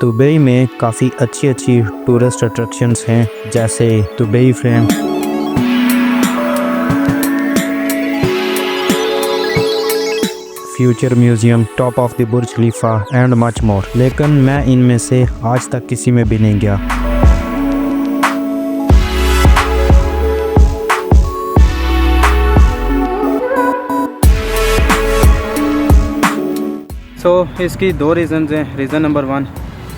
Dubai में काफ़ी अच्छी टूरिस्ट अट्रैक्शंस हैं, जैसे Dubai frame, future museum, top of the Burj Khalifa and much more. लेकिन मैं इनमें से आज तक किसी में भी नहीं गया। इसकी दो रीज़न्स हैं। रीज़न नंबर 1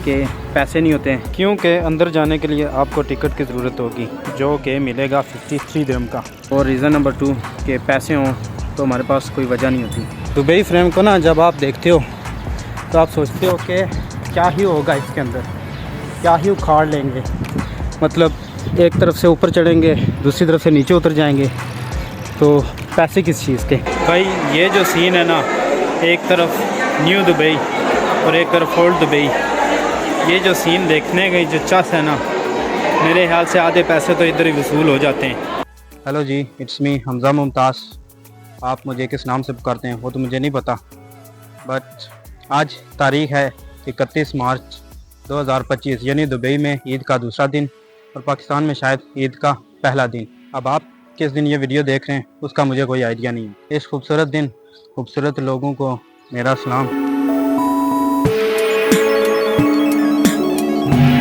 कि पैसे नहीं होते हैं, क्योंकि अंदर जाने के लिए आपको टिकट की ज़रूरत होगी जो कि मिलेगा 53 दिरहम का। और रीज़न नंबर 2 कि पैसे हों तो हमारे पास कोई वजह नहीं होती। दुबई फ्रेम को ना जब आप देखते हो तो आप सोचते हो कि क्या ही होगा इसके अंदर, क्या ही उखाड़ लेंगे। मतलब एक तरफ से ऊपर चढ़ेंगे, दूसरी तरफ से नीचे उतर जाएंगे, तो पैसे किस चीज़ के। भाई ये जो सीन है ना, एक तरफ न्यू दुबई और एक तरफ ओल्ड दुबई, ये जो सीन देखने की जो चस है ना, मेरे ख्याल से आधे पैसे तो इधर ही वसूल हो जाते हैं। हेलो जी, इट्स मी हमज़ा मुमताज़। आप मुझे किस नाम से पुकारते हैं वो तो मुझे नहीं पता, बट आज तारीख़ है 31 मार्च 2025, यानी दुबई में ईद का दूसरा दिन और पाकिस्तान में शायद ईद का पहला दिन। अब आप किस दिन ये वीडियो देख रहे हैं उसका मुझे कोई आइडिया नहीं है। इस खूबसूरत दिन खूबसूरत लोगों को मेरा सलाम।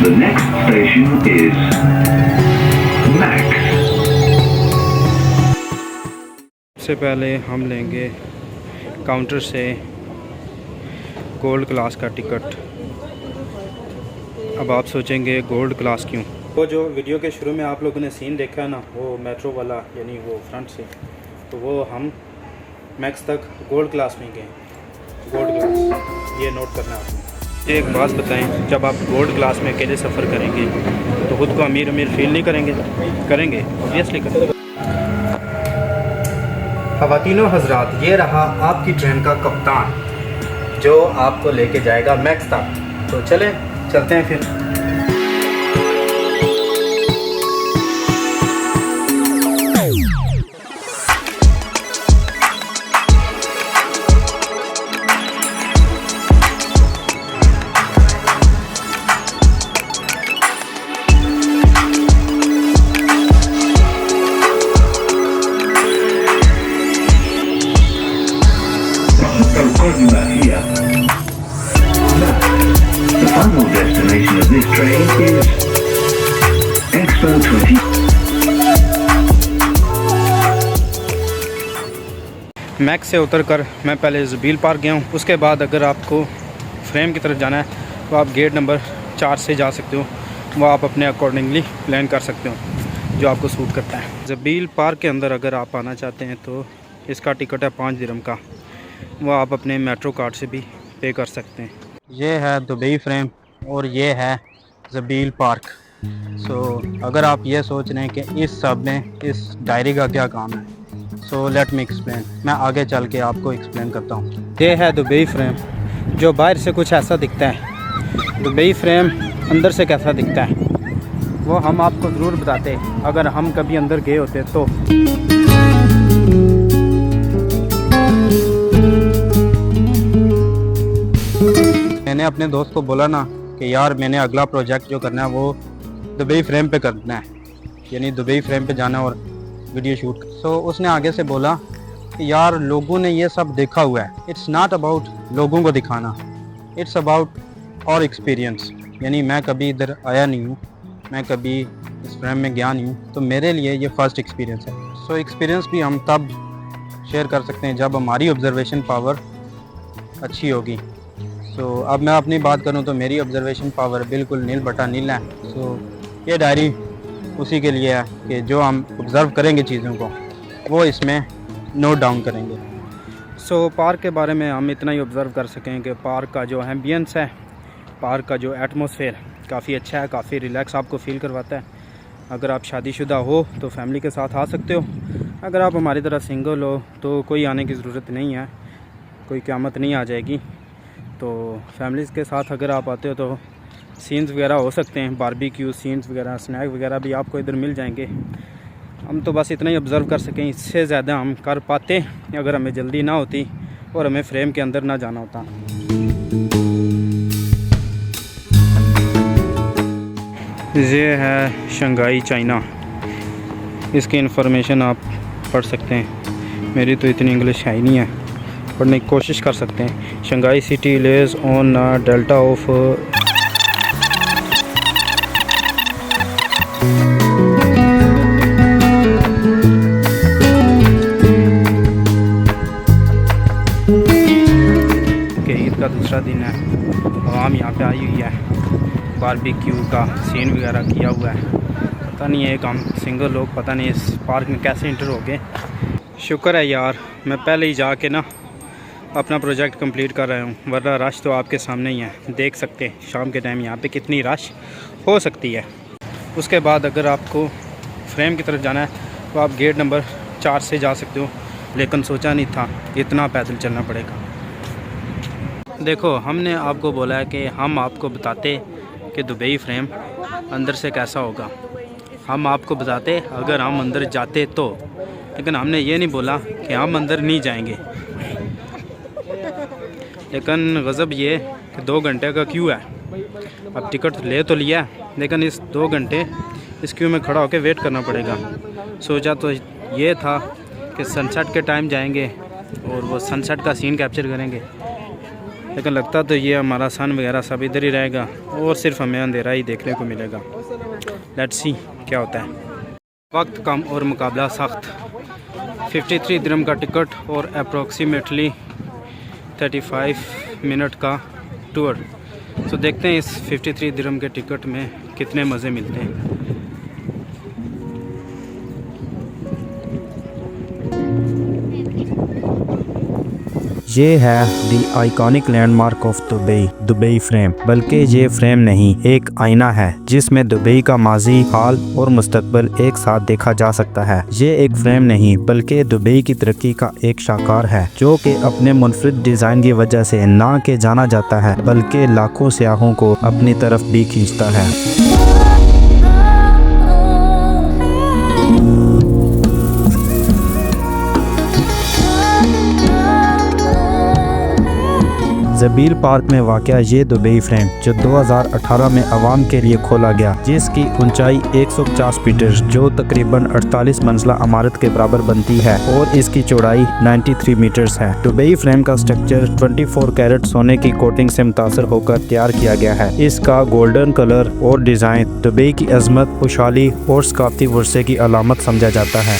The next station is Max. सबसे पहले हम लेंगे काउंटर से गोल्ड क्लास का टिकट। अब आप सोचेंगे गोल्ड क्लास क्यों? वो जो वीडियो के शुरू में आप लोगों ने सीन देखा है ना, वो मेट्रो वाला, यानी वो फ्रंट से, तो वो हम मैक्स तक गोल्ड क्लास में गए। गोल्ड क्लास, ये नोट करना आपने। एक बात बताएं, जब आप गोल्ड क्लास में अकेले सफ़र करेंगे तो ख़ुद को अमीर अमीर फील नहीं करेंगे? करेंगे, ऑब्वियसली करेंगे। ख़वातीनो हज़रात, ये रहा आपकी ट्रेन का कप्तान जो आपको लेके जाएगा मैक्स तक। तो चलते हैं फिर। The final destination of this train is Expo 20. Max से उतरकर मैं पहले ज़बील पार्क गया हूँ। उसके बाद अगर आपको फ्रेम की तरफ जाना है तो आप गेट नंबर 4 से जा सकते हो। वो आप अपने अकॉर्डिंगली प्लान कर सकते हो जो आपको सूट करता है। ज़बील पार्क के अंदर अगर आप आना चाहते हैं तो इसका टिकट है 5 दिरहम का। वो आप अपने मेट्रो कार्ड से भी पे कर सकते हैं। ये है दुबई फ्रेम और ये है ज़बील पार्क। अगर आप ये सोच रहे हैं कि इस सब में इस डायरी का क्या काम है, सो लेट मी एक्सप्लेन। मैं आगे चल के आपको एक्सप्लेन करता हूँ। ये है दुबई फ्रेम, जो बाहर से कुछ ऐसा दिखता है। दुबई फ्रेम अंदर से कैसा दिखता है वो हम आपको ज़रूर बताते अगर हम कभी अंदर गए होते तो। मैंने अपने दोस्त को बोला ना कि यार मैंने अगला प्रोजेक्ट जो करना है वो दुबई फ्रेम पे करना है, यानी दुबई फ्रेम पे जाना और वीडियो शूट। उसने आगे से बोला कि यार लोगों ने ये सब देखा हुआ है। इट्स नॉट अबाउट लोगों को दिखाना, इट्स अबाउट और एक्सपीरियंस। यानी मैं कभी इधर आया नहीं हूँ, मैं कभी इस फ्रेम में गया नहीं हूँ, तो मेरे लिए ये फ़र्स्ट एक्सपीरियंस है। एक्सपीरियंस भी हम तब शेयर कर सकते हैं जब हमारी ऑब्जर्वेशन पावर अच्छी होगी। अब मैं अपनी बात करूं तो मेरी ऑब्जर्वेशन पावर बिल्कुल नील बटा नील है। ये डायरी उसी के लिए है कि जो हम ऑब्ज़र्व करेंगे चीज़ों को वो इसमें नोट डाउन करेंगे। पार्क के बारे में हम इतना ही ऑब्ज़र्व कर सकें कि पार्क का जो एम्बियंस है, पार्क का जो एटमॉस्फेयर काफ़ी अच्छा है, काफ़ी रिलैक्स आपको फ़ील करवाता है। अगर आप शादीशुदा हो तो फैमिली के साथ आ सकते हो। अगर आप हमारी तरह सिंगल हो तो कोई आने की ज़रूरत नहीं है, कोई क़यामत नहीं आ जाएगी। तो फैमिलीज़ के साथ अगर आप आते हो तो सीन्स वगैरह हो सकते हैं, बारबेक्यू सीन्स वगैरह, स्नैक वगैरह भी आपको इधर मिल जाएंगे। हम तो बस इतना ही ऑब्ज़र्व कर सकें, इससे ज़्यादा हम कर पाते अगर हमें जल्दी ना होती और हमें फ्रेम के अंदर ना जाना होता। ये है शंघाई चाइना, इसकी इंफॉर्मेशन आप पढ़ सकते हैं। मेरी तो इतनी इंग्लिश है ही नहीं है, पढ़ने की कोशिश कर सकते हैं। Shanghai city lies on delta of ईद का दूसरा दिन है। आवाम यहाँ पे आई हुई है, बारबेक्यू का सीन वगैरह किया हुआ है। पता नहीं है हम सिंगल लोग पता नहीं इस पार्क में कैसे इंटर हो गए। शुक्र है यार मैं पहले ही जाके ना अपना प्रोजेक्ट कंप्लीट कर रहा हूँ, वरना रश तो आपके सामने ही है। देख सकते हैं शाम के टाइम यहाँ पे कितनी रश हो सकती है। उसके बाद अगर आपको फ्रेम की तरफ जाना है तो आप गेट नंबर 4 से जा सकते हो, लेकिन सोचा नहीं था इतना पैदल चलना पड़ेगा। देखो हमने आपको बोला है कि हम आपको बताते कि दुबई फ्रेम अंदर से कैसा होगा, हम आपको बताते अगर हम अंदर जाते तो, लेकिन हमने ये नहीं बोला कि हम अंदर नहीं जाएंगे। लेकिन गज़ब ये कि 2 घंटे का क्यू है। अब टिकट ले तो लिया, लेकिन इस 2 घंटे इस क्यू में खड़ा होकर वेट करना पड़ेगा। सोचा तो ये था कि सनसेट के टाइम जाएंगे और वो सनसेट का सीन कैप्चर करेंगे, लेकिन लगता तो ये हमारा सन वगैरह सब इधर ही रहेगा और सिर्फ हमें अंधेरा ही देखने को मिलेगा। लेट्स सी क्या होता है। वक्त कम और मुकाबला सख्त। 53 दिरहम का टिकट और अप्रोक्सीमेटली 35 मिनट का टूर। तो देखते हैं इस 53 दिरहम के टिकट में कितने मज़े मिलते हैं। ये है the iconic landmark of Dubai, Dubai frame. बल्कि ये फ्रेम नहीं, एक आईना है जिसमें दुबई का माजी, हाल और मुस्तकबिल एक साथ देखा जा सकता है। ये एक फ्रेम नहीं बल्कि दुबई की तरक्की का एक शाकार है, जो कि अपने मुनफरिद डिज़ाइन की वजह से ना के जाना जाता है बल्कि लाखों सयाहों को अपनी तरफ भी खींचता है। ज़बील पार्क में वाक़या ये दुबई फ्रेम जो 2018 में आवाम के लिए खोला गया, जिसकी ऊंचाई 150 मीटर जो तकरीबन 48 मंजिला इमारत के बराबर बनती है और इसकी चौड़ाई 93 मीटर्स है। दुबई फ्रेम का स्ट्रक्चर 24 कैरेट सोने की कोटिंग से मुतासर होकर तैयार किया गया है। इसका गोल्डन कलर और डिज़ाइन दुबई की अजमत, खुशहाली और सकाफती वर्से की अलामत समझा जाता है,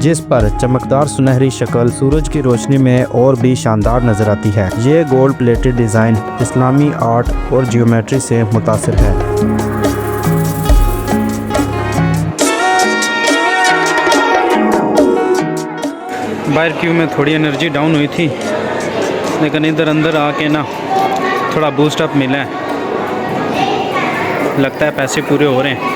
जिस पर चमकदार सुनहरी शक्ल सूरज की रोशनी में और भी शानदार नजर आती है। ये गोल्ड प्लेटेड डिज़ाइन इस्लामी आर्ट और जियोमेट्री से मुतासिर है। बाहर क्यू में थोड़ी एनर्जी डाउन हुई थी, लेकिन इधर अंदर आके ना थोड़ा बूस्ट अप मिला है। लगता है पैसे पूरे हो रहे हैं।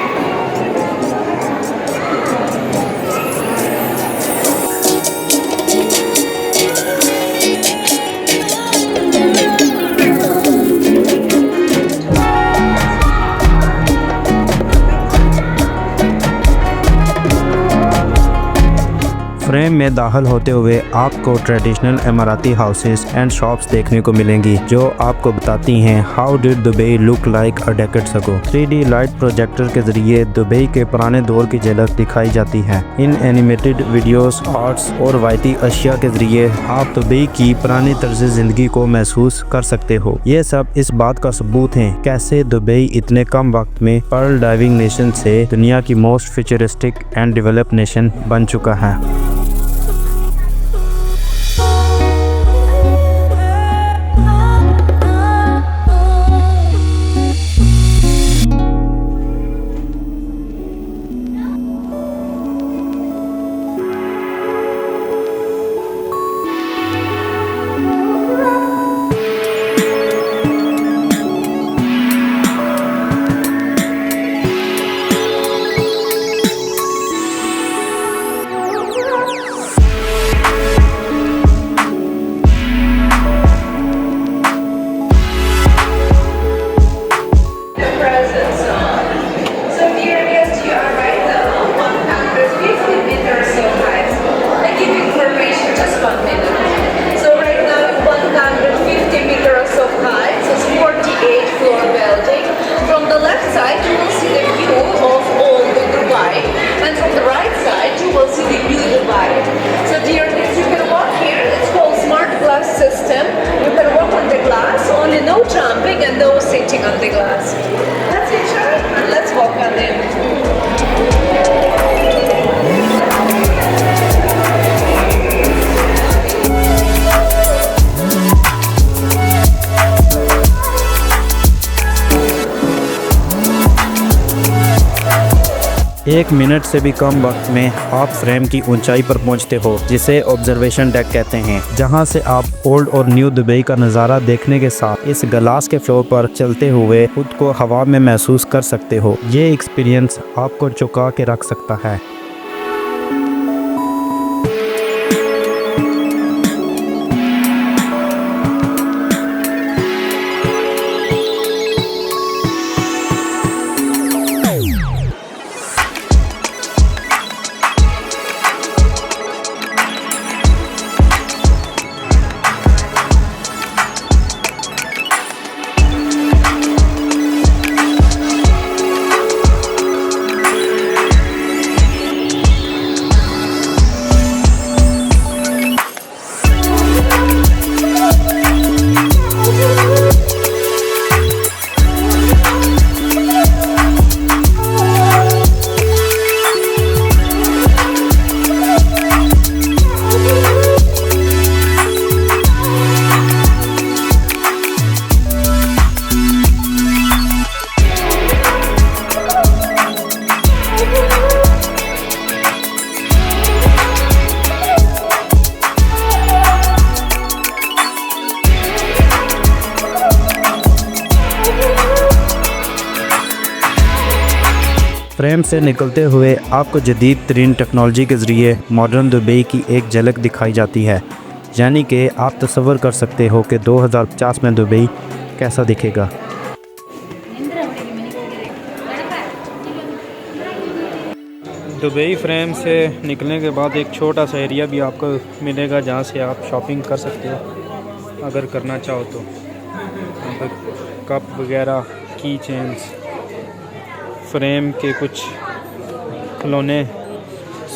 फ्रेम में दाखिल होते हुए आपको ट्रेडिशनल इमारती हाउसेस एंड शॉप्स देखने को मिलेंगी, जो आपको बताती हैं how did Dubai look like a decades ago. 3D light projector के जरिए दुबई के पुराने दौर की झलक दिखाई जाती है। इन एनिमेटेड वीडियोस, आर्ट्स और वायती अशिया के जरिए आप दुबई की पुरानी तर्ज जिंदगी को महसूस कर सकते हो। ये सब इस बात का सबूत है कैसे दुबई इतने कम वक्त में पर्ल डाइविंग नेशन से दुनिया की most futuristic and developed nation बन चुका है। 1 मिनट से भी कम वक्त में आप फ्रेम की ऊंचाई पर पहुंचते हो, जिसे ऑब्जर्वेशन डेक कहते हैं, जहां से आप ओल्ड और न्यू दुबई का नज़ारा देखने के साथ इस ग्लास के फ्लोर पर चलते हुए खुद को हवा में महसूस कर सकते हो। ये एक्सपीरियंस आपको चौंका के रख सकता है। फ्रेम से निकलते हुए आपको जदीद तरीन टेक्नोलॉजी के ज़रिए मॉडर्न दुबई की एक झलक दिखाई जाती है, यानी कि आप तसव्वुर कर सकते हो कि 2050 में दुबई कैसा दिखेगा। दुबई फ्रेम से निकलने के बाद एक छोटा सा एरिया भी आपको मिलेगा जहाँ से आप शॉपिंग कर सकते हो अगर करना चाहो तो। कप वगैरह, की चेन्स, फ्रेम के कुछ खिलौने,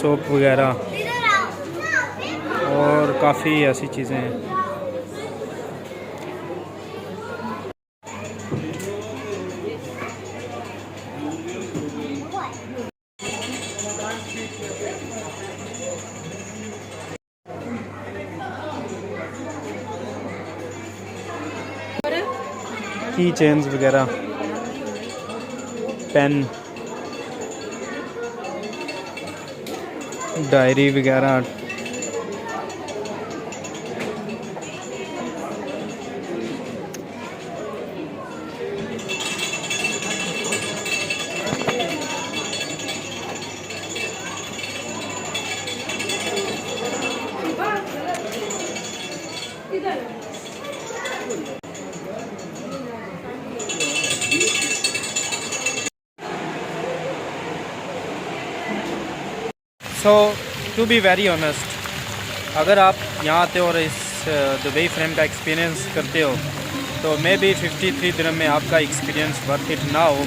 सोप वगैरह और काफ़ी ऐसी चीज़ें हैं। की चेन्स वगैरह, पेन, डायरी वगैरह, सो टू बी वेरी ऑनेस्ट, अगर आप यहाँ आते हो और इस दुबई फ्रेम का एक्सपीरियंस करते हो तो मे बी 53 दिरहम में आपका एक्सपीरियंस वर्थ इट ना हो,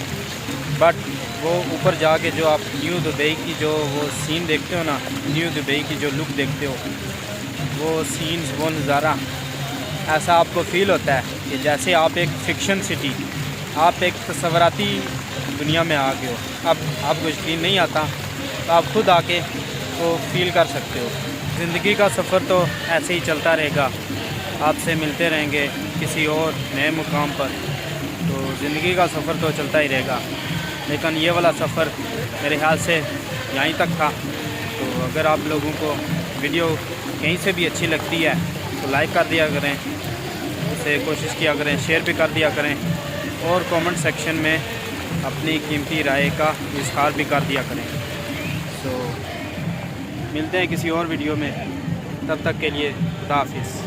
बट वो ऊपर जाके जो आप न्यू दुबई की जो वो सीन देखते हो ना, न्यू दुबई की जो लुक देखते हो, वो सीन्स, वो नज़ारा ऐसा आपको फ़ील होता है कि जैसे आप एक फ़िक्शन सिटी, आप एक तस्वराती दुनिया में आ गए हो। अब आपको यकीन नहीं आता तो आप खुद आके वो फ़ील कर सकते हो। ज़िंदगी का सफ़र तो ऐसे ही चलता रहेगा, आपसे मिलते रहेंगे किसी और नए मुकाम पर, तो ज़िंदगी का सफ़र तो चलता ही रहेगा। लेकिन ये वाला सफ़र मेरे ख्याल से यहीं तक था। तो अगर आप लोगों को वीडियो कहीं से भी अच्छी लगती है तो लाइक कर दिया करें, उसे कोशिश किया करें, शेयर भी कर दिया करें और कमेंट सेक्शन में अपनी कीमती राय का इज़हार भी कर दिया करें। तो मिलते हैं किसी और वीडियो में, तब तक के लिए खुदा हाफिज़।